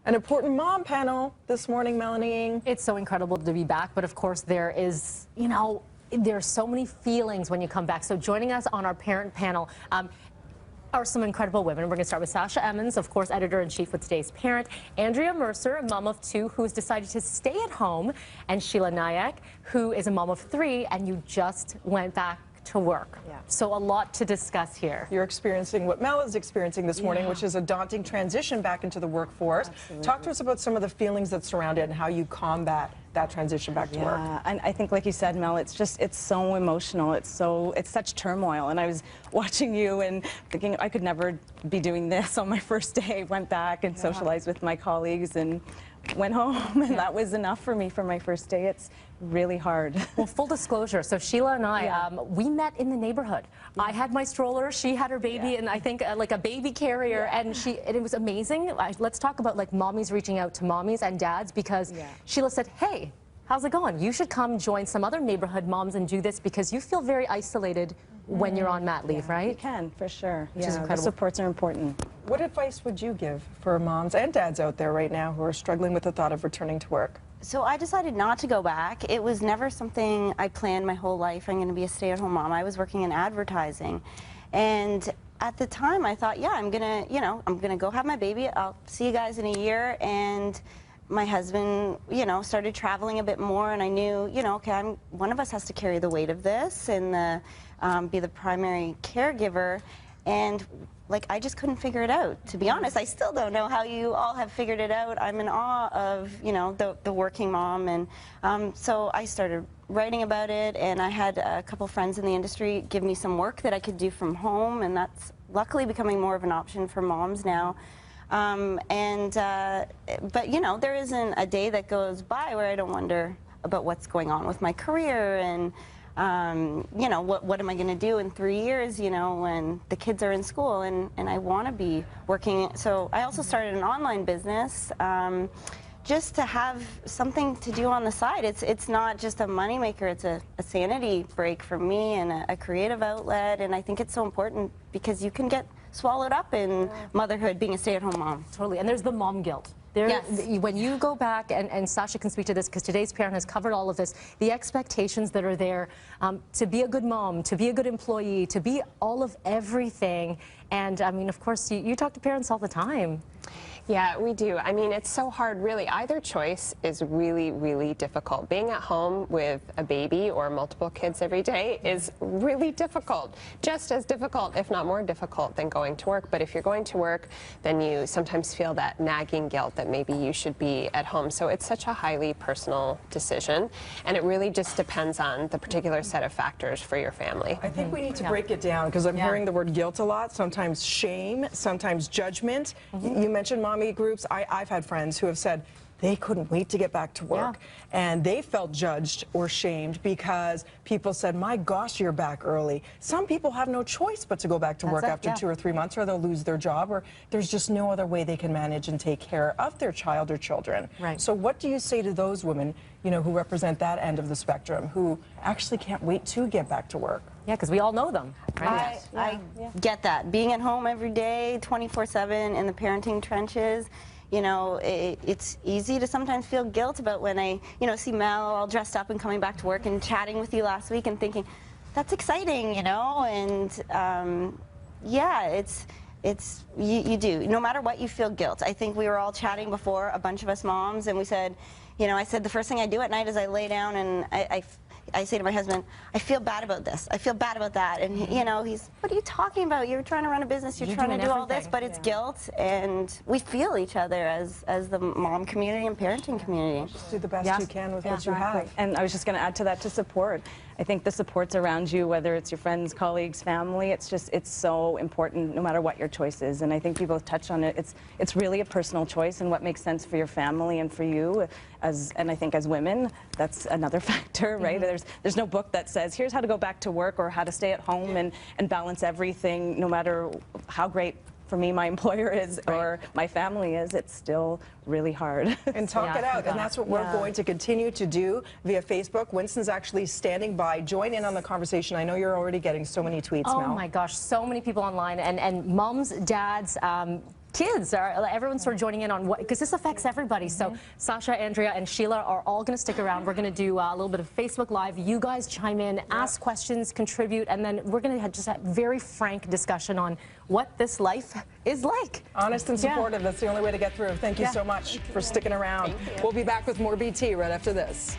An important mom panel this morning, Melanie. It's so incredible to be back, but of course there is, there's so many feelings when you come back. So joining us on our parent panel are some incredible women. We're going to start with Sasha Emmons, of course, editor-in-chief with Today's Parent, Andrea Mercer, a mom of 2 who has decided to stay at home, and Sheila Nayak, who is a mom of 3, and you just went back to work. Yeah. So a lot to discuss here. You're experiencing what Mel is experiencing this morning, which is a daunting transition back into the workforce. Absolutely. Talk to us about some of the feelings that surround it and how you combat that transition back to work. Yeah, and I think, like you said, Mel, it's so emotional. It's such turmoil. And I was watching you and thinking I could never be doing this on my first day. Went back and socialized with my colleagues and went home, and that was enough for me for my first day. It's really hard. Well, full disclosure, so Sheila and I, we met in the neighborhood. I had my stroller, she had her baby, and I think like a baby carrier, and it was amazing. Let's talk about like mommies reaching out to mommies and dads, because Sheila said, hey, how's it going? You should come join some other neighborhood moms and do this because you feel very isolated when you're on mat leave, right? You can, for sure. Which is incredible. The supports are important. What advice would you give for moms and dads out there right now who are struggling with the thought of returning to work? So I decided not to go back. It was never something I planned my whole life. I'm going to be a stay-at-home mom. I was working in advertising. And at the time I thought, yeah, I'm going to, I'm going to go have my baby. I'll see you guys in a year. And my husband, started traveling a bit more, and I knew, okay, one of us has to carry the weight of this and be the primary caregiver. And like, I just couldn't figure it out. To be honest, I still don't know how you all have figured it out. I'm in awe of, the working mom. And so I started writing about it, and I had a couple friends in the industry give me some work that I could do from home, and that's luckily becoming more of an option for moms now. But there isn't a day that goes by where I don't wonder about what's going on with my career and what am I going to do in 3 years, when the kids are in school, and I want to be working. So I also started an online business just to have something to do on the side. It's not just a moneymaker, it's a sanity break for me and a creative outlet, and I think it's so important because you can get swallowed up in motherhood, being a stay-at-home mom. Totally, and there's the mom guilt. When you go back, and Sasha can speak to this because Today's Parent has covered all of this, the expectations that are there to be a good mom, to be a good employee, to be all of everything. And I mean, of course, you talk to parents all the time. Yeah, we do. I mean, it's so hard, really. Either choice is really, really difficult. Being at home with a baby or multiple kids every day is really difficult. Just as difficult, if not more difficult, than going to work. But if you're going to work, then you sometimes feel that nagging guilt that maybe you should be at home. So it's such a highly personal decision, and it really just depends on the particular set of factors for your family. I think we need to break it down, because I'm hearing the word guilt a lot, sometimes shame, sometimes judgment. You mentioned mommy groups. I've had friends who have said they couldn't wait to get back to work, and they felt judged or shamed because people said, my gosh, you're back early. Some people have no choice but to go back to work after 2 or 3 months, or they'll lose their job, or there's just no other way they can manage and take care of their child or children. Right. So what do you say to those women, who represent that end of the spectrum, who actually can't wait to get back to work? Yeah, because we all know them, right? I get that. Being at home every day, 24/7 in the parenting trenches, it's easy to sometimes feel guilt about when I, see Mel all dressed up and coming back to work and chatting with you last week and thinking, that's exciting, and yeah, you do. No matter what, you feel guilt. I think we were all chatting before, a bunch of us moms, and we said, I said the first thing I do at night is I lay down and I say to my husband, I feel bad about this, I feel bad about that, and he's, what are you talking about? You're trying to run a business, you're trying to do all this, but it's guilt, and we feel each other as the mom community and parenting community. Just do the best you can with what you have. And I was just going to add to that, to support. I think the supports around you, whether it's your friends, colleagues, family, it's so important no matter what your choice is. And I think you both touched on it. It's really a personal choice, and what makes sense for your family and for you. And I think as women, that's another factor, right? There's no book that says, here's how to go back to work or how to stay at home and balance everything, no matter how great for me my employer is or my family is. It's still really hard. And talk it out, and that's what we're going to continue to do via Facebook. Winston's actually standing by. Join in on the conversation. I know you're already getting so many tweets, Mel. Oh my gosh, so many people online, and moms, dads, kids, everyone's sort of joining in on what, because this affects everybody. So Sasha, Andrea, and Sheila are all going to stick around. We're going to do a little bit of Facebook Live. You guys chime in, ask questions, contribute, and then we're going to just have very frank discussion on what this life is like. Honest and supportive. That's the only way to get through. Thank you so much for sticking around. We'll be back with more BT right after this.